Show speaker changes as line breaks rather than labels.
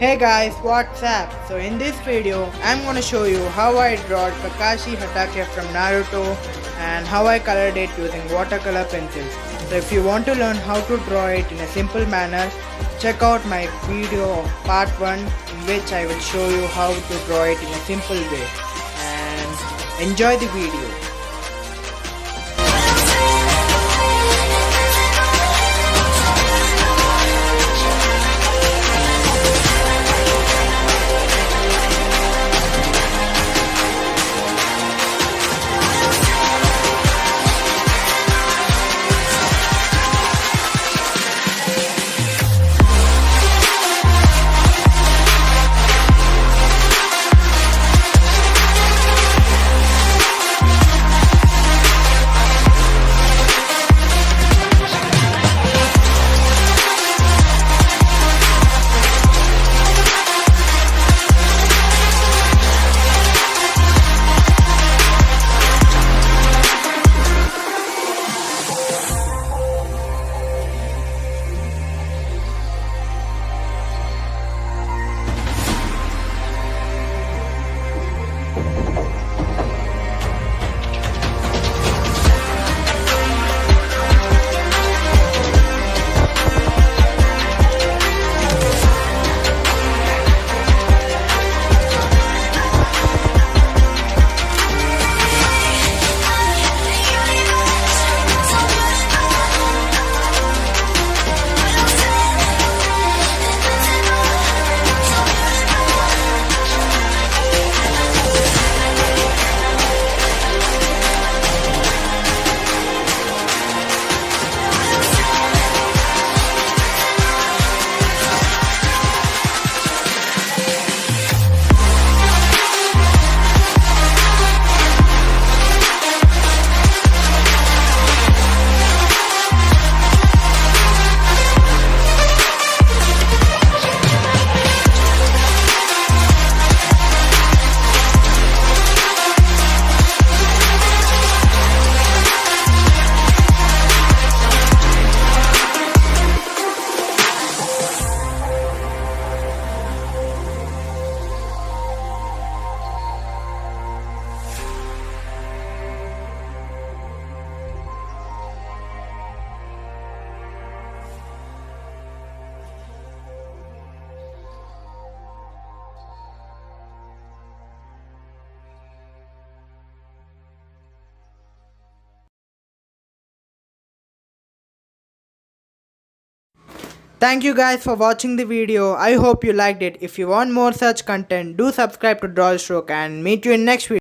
Hey guys, what's up? So in this video, I'm gonna show you how I draw Kakashi Hatake from Naruto and how I colored it using watercolor pencils. So if you want to learn how to draw it in a simple manner, check out my video of part 1 in which I will show you how to draw it in a simple way. And enjoy the video. Thank you guys for watching the video. I hope you liked it. If you want more such content, do subscribe to Draw Stroke and meet you in next video.